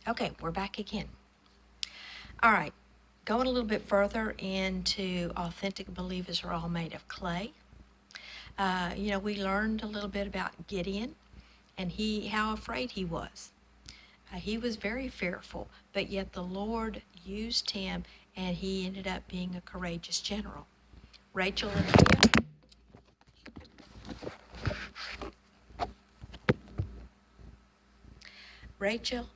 Okay, we're back again. All right, going a little bit further into authentic believers are all made of clay. We learned a little bit about Gideon and how afraid he was. He was very fearful, but yet the Lord used him and he ended up being a courageous general. Rachel and Leah. Rachel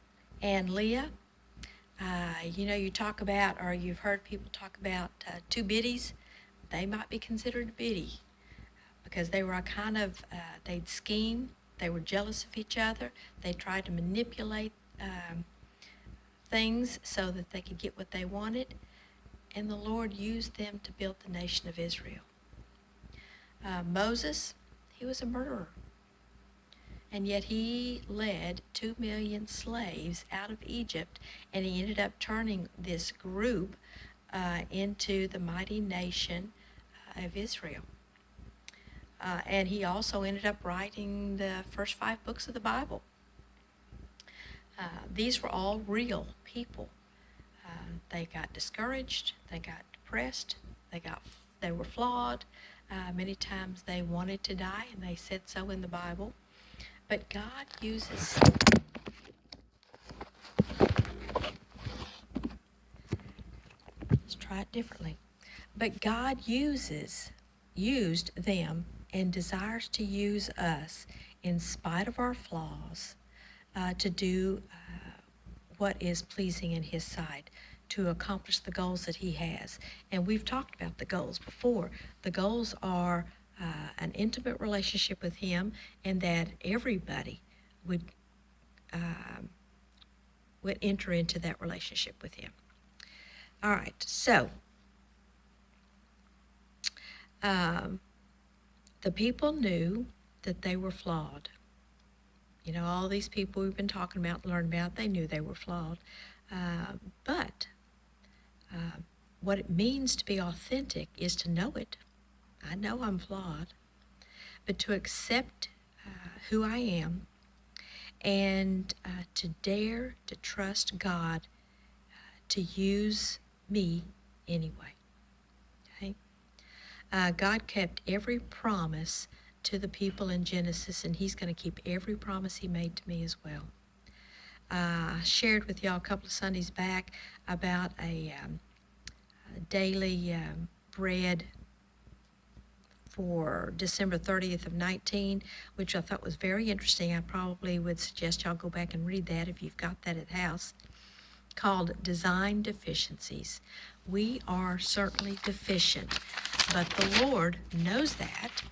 and Leah, you talk about, or you've heard people talk about two biddies. They might be considered a biddy because they were they'd scheme, they were jealous of each other, they tried to manipulate things so that they could get what they wanted, and the Lord used them to build the nation of Israel. Moses, he was a murderer, and yet he led 2 million slaves out of Egypt, and he ended up turning this group into the mighty nation of Israel. And he also ended up writing the first 5 books of the Bible. These were all real people. They got discouraged, they got depressed, they were flawed. Many times they wanted to die, and they said so in the Bible. But God uses. Let's try it differently. But God used them and desires to use us in spite of our flaws to do what is pleasing in His sight, to accomplish the goals that He has. And we've talked about the goals before. The goals are an intimate relationship with Him, and that everybody would enter into that relationship with Him. All right, so the people knew that they were flawed. All these people we've been talking about, learned about, they knew they were flawed. But what it means to be authentic is to know it. I know I'm flawed, but to accept who I am and to dare to trust God to use me anyway. Okay? God kept every promise to the people in Genesis, and He's going to keep every promise He made to me as well. I shared with y'all a couple of Sundays back about a daily bread for December 30th of 19, which I thought was very interesting. I probably would suggest y'all go back and read that if you've got that at house, called Design Deficiencies. We are certainly deficient, but the Lord knows that,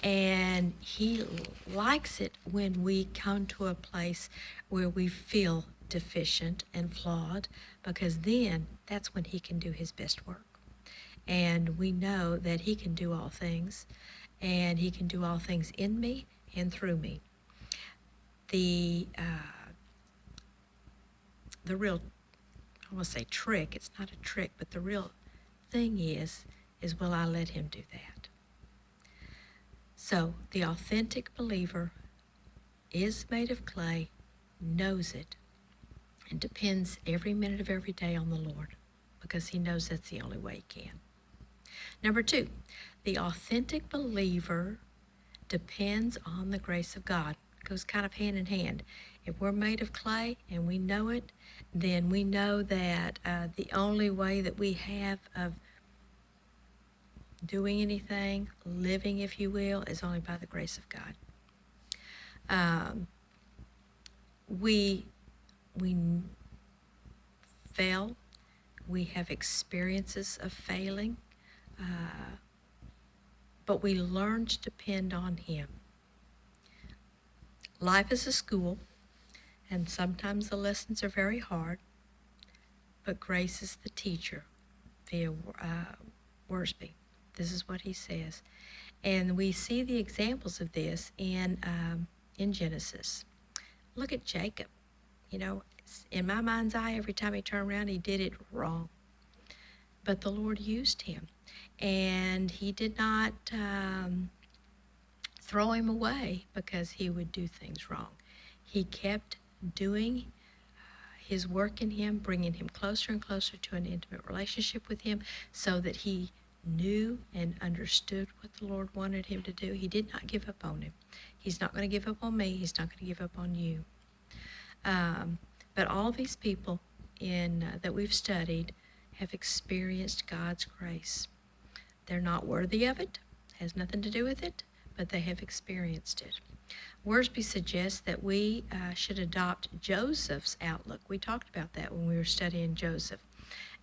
and He likes it when we come to a place where we feel deficient and flawed, because then that's when He can do His best work. And we know that He can do all things, and He can do all things in me and through me. The real, I want to say trick, it's not a trick, but the real thing is will I let Him do that? So the authentic believer is made of clay, knows it, and depends every minute of every day on the Lord, because he knows that's the only way he can. Number 2, the authentic believer depends on the grace of God. It goes kind of hand in hand. If we're made of clay and we know it, then we know that the only way that we have of doing anything, living, if you will, is only by the grace of God. We fail. We have experiences of failing, but we learn to depend on Him. Life is a school, and sometimes the lessons are very hard, but grace is the teacher via Worsby. This is what he says. And we see the examples of this in Genesis. Look at Jacob. In my mind's eye, every time he turned around, he did it wrong. But the Lord used him, and He did not throw him away because he would do things wrong. He kept doing his work in him, bringing him closer and closer to an intimate relationship with him so that he knew and understood what the Lord wanted him to do. He did not give up on him. He's not going to give up on me. He's not going to give up on you. But all these people that we've studied have experienced God's grace. They're not worthy of it, has nothing to do with it, but they have experienced it. Worsby suggests that we should adopt Joseph's outlook. We talked about that when we were studying Joseph.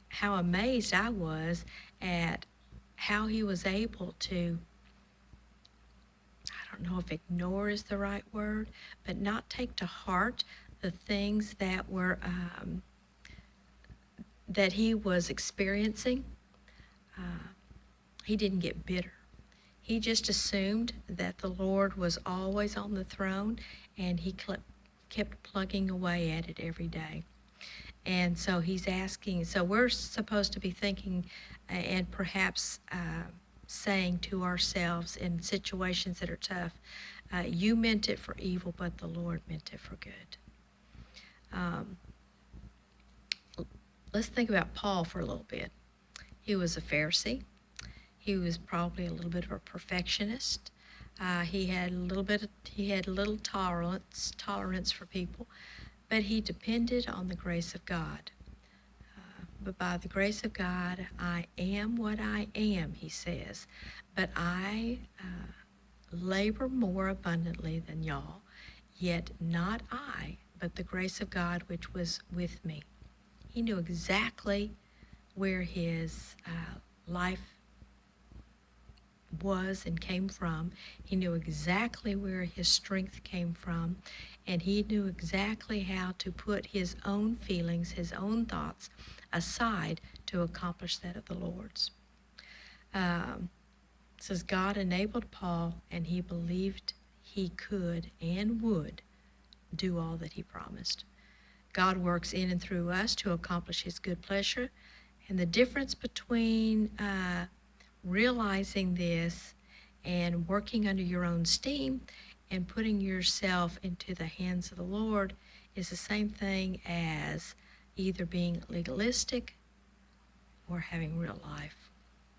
How amazed I was at how he was able to, I don't know if ignore is the right word, but not take to heart the things that were that he was experiencing. He didn't get bitter. He just assumed that the Lord was always on the throne, and he kept plugging away at it every day. And so he's asking, so we're supposed to be thinking and perhaps saying to ourselves in situations that are tough, you meant it for evil, but the Lord meant it for good. Let's think about Paul for a little bit. He was a Pharisee. He was probably a little bit of a perfectionist. He had little tolerance for people, but he depended on the grace of God. But by the grace of God, I am what I am, he says. But I labor more abundantly than y'all, yet not I, but the grace of God which was with me. He knew exactly where his life was and came from. He knew exactly where his strength came from, and he knew exactly how to put his own feelings, his own thoughts aside to accomplish that of the Lord's. It says God enabled Paul, and he believed he could and would do all that he promised. God works in and through us to accomplish his good pleasure, and the difference between realizing this and working under your own steam and putting yourself into the hands of the Lord is the same thing as either being legalistic or having real life.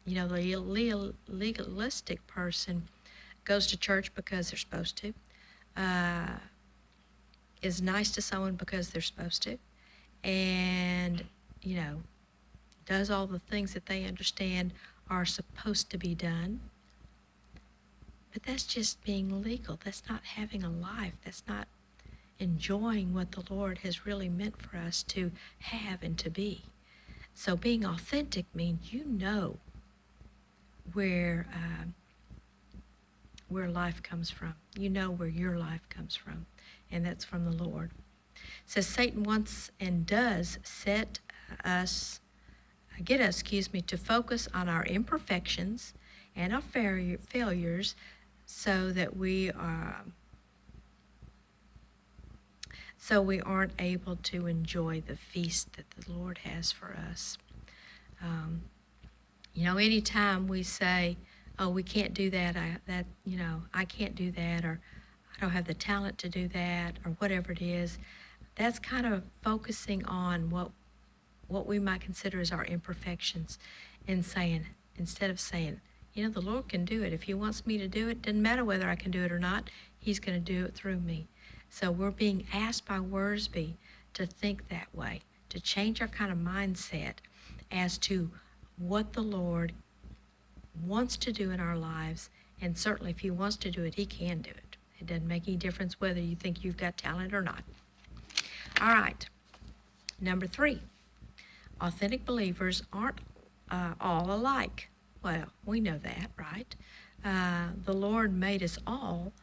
You know, the legalistic person goes to church because they're supposed to, is nice to someone because they're supposed to, and, you know, does all the things that they understand are supposed to be done. But that's just being legal. That's not having a life. That's not enjoying what the Lord has really meant for us to have and to be. So being authentic means you know where life comes from. You know where your life comes from, and that's from the Lord. It says Satan wants and does get us, to focus on our imperfections and our failures, so that we aren't able to enjoy the feast that the Lord has for us. You know, anytime we say, "Oh, we can't do that," I can't do that, or I don't have the talent to do that, or whatever it is, that's kind of focusing on what we might consider as our imperfections, and saying, instead of saying, you know, the Lord can do it. If he wants me to do it, doesn't matter whether I can do it or not, he's going to do it through me. So we're being asked by Worsby to think that way, to change our kind of mindset as to what the Lord wants to do in our lives, and certainly if he wants to do it, he can do it. It doesn't make any difference whether you think you've got talent or not. All right, number 3. Authentic believers aren't all alike. Well, we know that, right? The Lord made us all,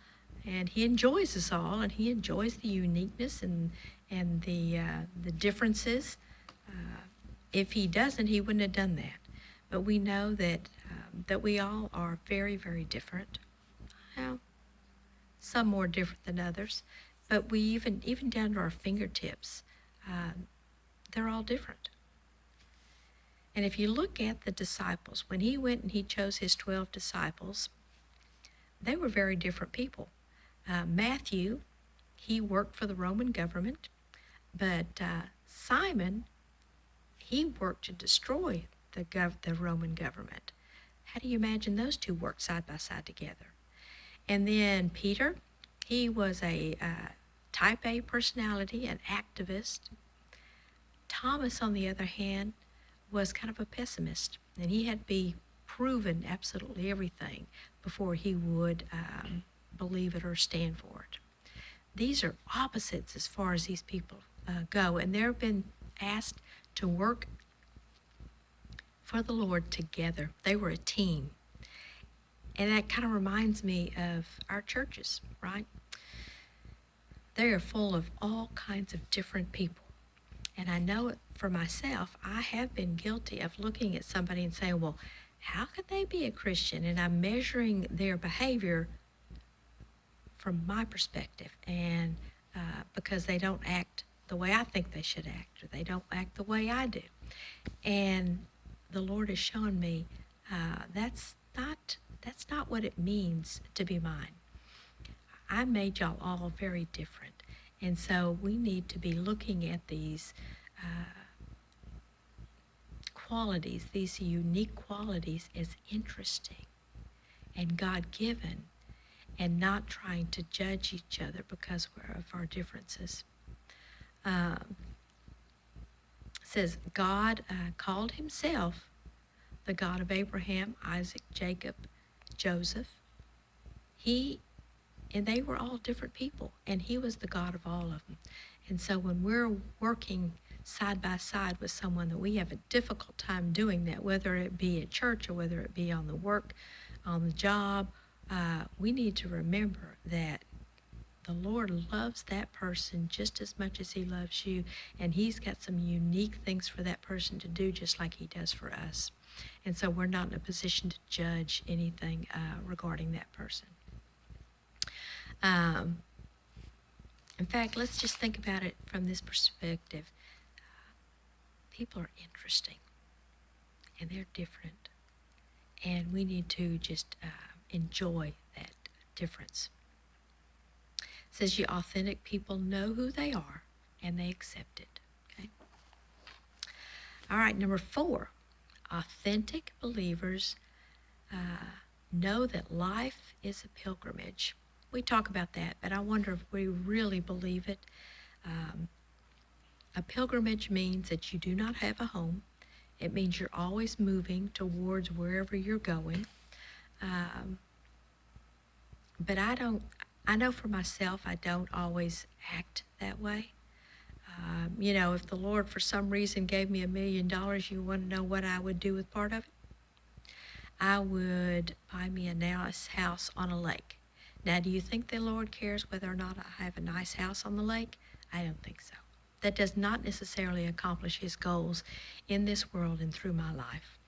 and he enjoys us all, and he enjoys the uniqueness and the differences. If he doesn't, he wouldn't have done that. But we know that we all are very, very different. Well, some more different than others, but we even down to our fingertips, they're all different. And if you look at the disciples, when he went and he chose his 12 disciples, they were very different people. Matthew, he worked for the Roman government, but Simon, he worked to destroy the Roman government. How do you imagine those two worked side by side together? And then Peter, he was a type A personality, an activist. Thomas, on the other hand, was kind of a pessimist, and he had to be proven absolutely everything before he would believe it or stand for it. These are opposites as far as these people go, and they've been asked to work for the Lord together. They were a team. And that kind of reminds me of our churches, right? They are full of all kinds of different people. And I know it for myself, I have been guilty of looking at somebody and saying, well, how could they be a Christian? And I'm measuring their behavior from my perspective, and because they don't act the way I think they should act, or they don't act the way I do. And the Lord has shown me that's not what it means to be mine. I made y'all all very different. And so we need to be looking at these qualities, these unique qualities, as interesting and God-given, and not trying to judge each other because of our differences. Says God called himself the God of Abraham, Isaac, Jacob, Joseph. And they were all different people, and he was the God of all of them. And so when we're working side by side with someone that we have a difficult time doing that, whether it be at church or whether it be on the work, on the job, we need to remember that the Lord loves that person just as much as he loves you, and he's got some unique things for that person to do just like he does for us. And so we're not in a position to judge anything regarding that person. In fact, let's just think about it from this perspective. People are interesting, and they're different, and we need to just enjoy that difference. It says you authentic people know who they are, and they accept it. Okay. All right, number 4, authentic believers know that life is a pilgrimage. We talk about that, but I wonder if we really believe it. A pilgrimage means that you do not have a home. It means you're always moving towards wherever you're going. But I know for myself, I don't always act that way. If the Lord for some reason gave me $1 million, you want to know what I would do with part of it? I would buy me a nice house on a lake. Now, do you think the Lord cares whether or not I have a nice house on the lake? I don't think so. That does not necessarily accomplish his goals in this world and through my life.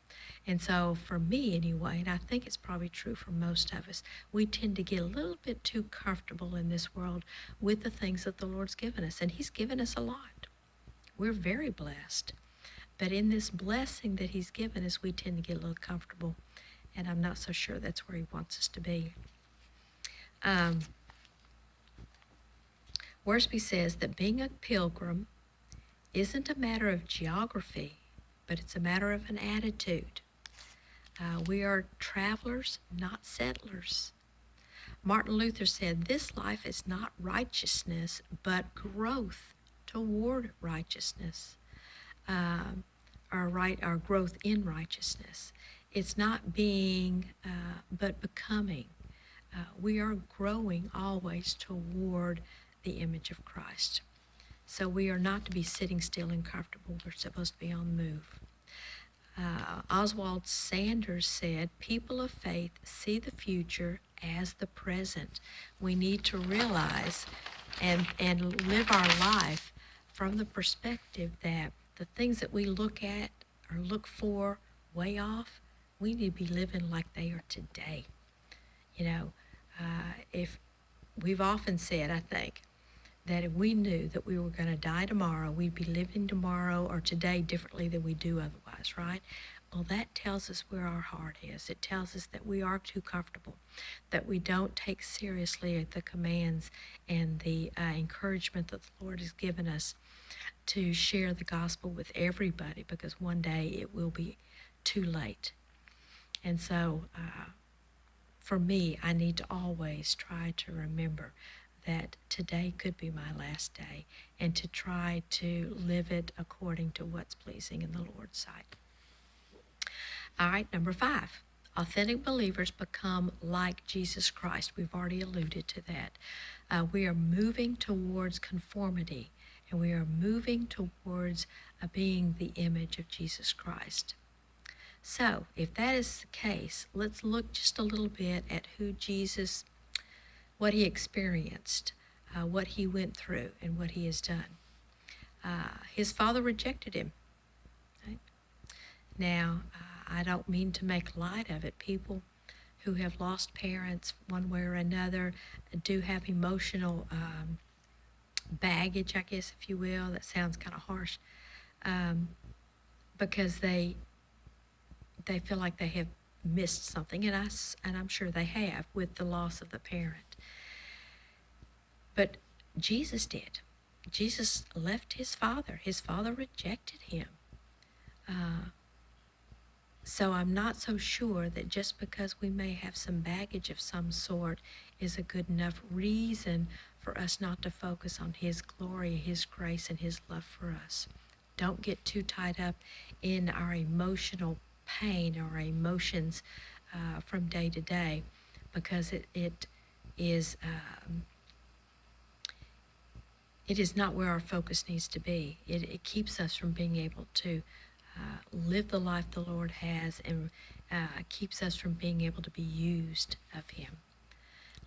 And so for me anyway, and I think it's probably true for most of us, we tend to get a little bit too comfortable in this world with the things that the Lord's given us. And he's given us a lot. We're very blessed. But in this blessing that he's given us, we tend to get a little comfortable. And I'm not so sure that's where he wants us to be. Worsby says that being a pilgrim isn't a matter of geography, but it's a matter of an attitude. We are travelers, not settlers. Martin Luther said, this life is not righteousness, but growth toward righteousness, our growth in righteousness. It's not being, but becoming. We are growing always toward the image of Christ. So we are not to be sitting still and comfortable. We're supposed to be on the move. Oswald Sanders said, people of faith see the future as the present. We need to realize and live our life from the perspective that the things that we look at or look for way off, we need to be living like they are today. If we've often said, I think, that if we knew that we were going to die tomorrow, we'd be living tomorrow or today differently than we do otherwise, right? Well, that tells us where our heart is. It tells us that we are too comfortable, that we don't take seriously the commands and the encouragement that the Lord has given us to share the gospel with everybody, because one day it will be too late. And so for me, I need to always try to remember that today could be my last day, and to try to live it according to what's pleasing in the Lord's sight. All right, number 5. Authentic believers become like Jesus Christ. We've already alluded to that. We are moving towards conformity, and we are moving towards being the image of Jesus Christ. So, if that is the case, let's look just a little bit at who Jesus, what he experienced, what he went through, and what he has done. His father rejected him. Right? Now, I don't mean to make light of it. People who have lost parents one way or another do have emotional baggage, I guess, if you will. That sounds kind of harsh, because they feel like they have missed something, and I'm sure they have with the loss of the parent. But Jesus did. Jesus left his father. His father rejected him. So I'm not so sure that just because we may have some baggage of some sort is a good enough reason for us not to focus on his glory, his grace, and his love for us. Don't get too tied up in our emotional pain or our emotions from day to day, because it is not where our focus needs to be. It keeps us from being able to live the life the Lord has, and keeps us from being able to be used of him.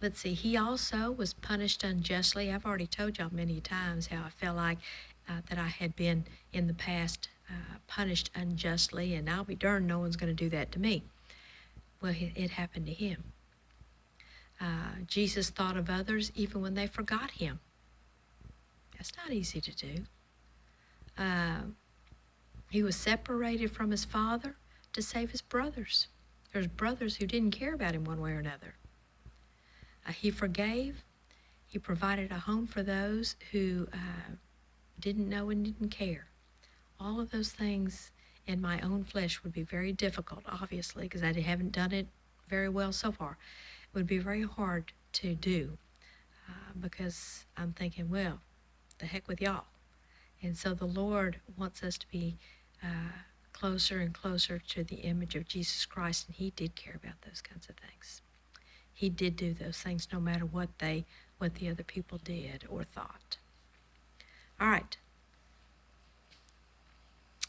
Let's see, he also was punished unjustly. I've already told y'all many times how I felt like that I had been in the past punished unjustly, and I'll be darned, no one's going to do that to me. Well, it happened to him. Jesus thought of others even when they forgot him. That's not easy to do. He was separated from his father to save his brothers. There's brothers who didn't care about him one way or another. He forgave. He provided a home for those who didn't know and didn't care. All of those things in my own flesh would be very difficult, obviously, because I haven't done it very well so far. It would be very hard to do because I'm thinking, well, the heck with y'all. And so the Lord wants us to be closer and closer to the image of Jesus Christ, and he did care about those kinds of things. He did do those things no matter what the other people did or thought. All right.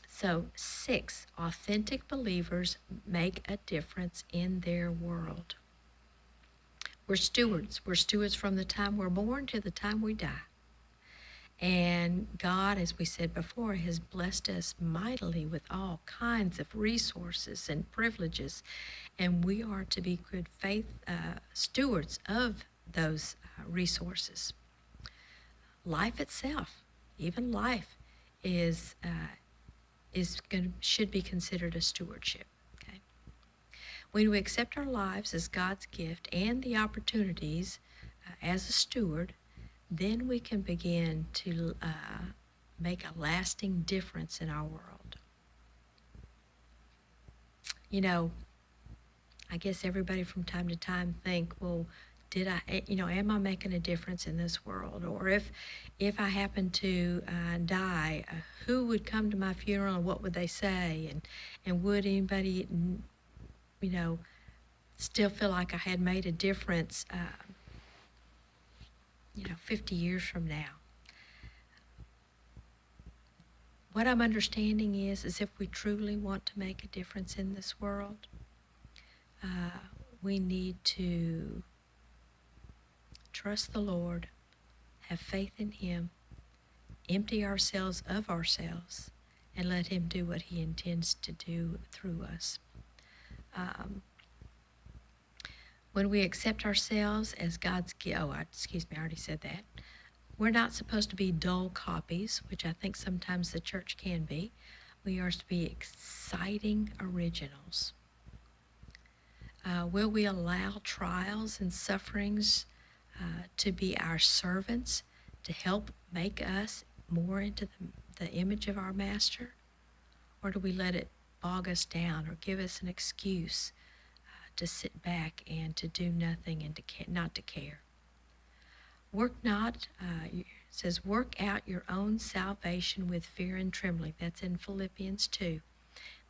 So 6, authentic believers make a difference in their world. We're stewards. We're stewards from the time we're born to the time we die. And God, as we said before, has blessed us mightily with all kinds of resources and privileges. And we are to be good faith stewards of those resources. Life itself, even life, should be considered a stewardship. Okay? When we accept our lives as God's gift and the opportunities as a steward, then we can begin to make a lasting difference in our world. You know, I guess everybody from time to time think, well, am I making a difference in this world? Or if I happen to die, who would come to my funeral and what would they say? And would anybody, still feel like I had made a difference 50 years from now? What I'm understanding is if we truly want to make a difference in this world, we need to trust the Lord, have faith in him, empty ourselves of ourselves, and let him do what he intends to do through us. When we accept ourselves as God's gift, I already said that. We're not supposed to be dull copies, which I think sometimes the church can be. We are to be exciting originals. Will we allow trials and sufferings to be our servants to help make us more into the image of our Master? Or do we let it bog us down or give us an excuse to sit back and to do nothing and not to care? Work not, it says, work out your own salvation with fear and trembling. That's in Philippians 2.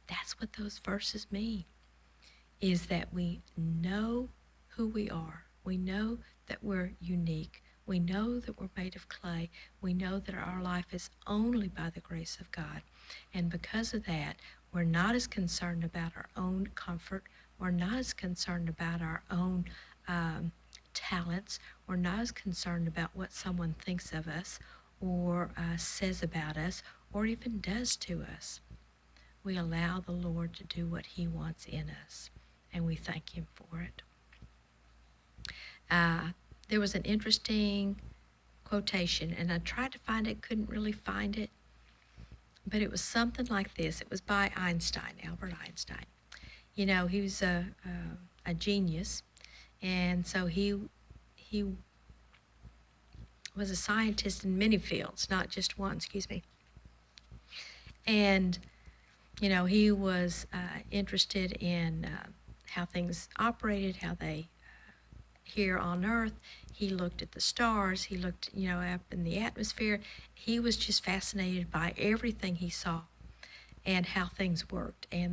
That's what those verses mean, is that we know who we are. We know that we're unique. We know that we're made of clay. We know that our life is only by the grace of God. And because of that, we're not as concerned about our own comfort. We're not as concerned about our own talents. We're not as concerned about what someone thinks of us or says about us or even does to us. We allow the Lord to do what he wants in us, and we thank him for it. There was an interesting quotation, and I tried to find it, couldn't really find it, but it was something like this. It was by Einstein, Albert Einstein. You know, he was a genius, and so he was a scientist in many fields, not just one, And, you know, he was interested in how things operated, how they here on Earth. He looked at the stars. He looked, you know, up in the atmosphere. He was just fascinated by everything he saw and how things worked. And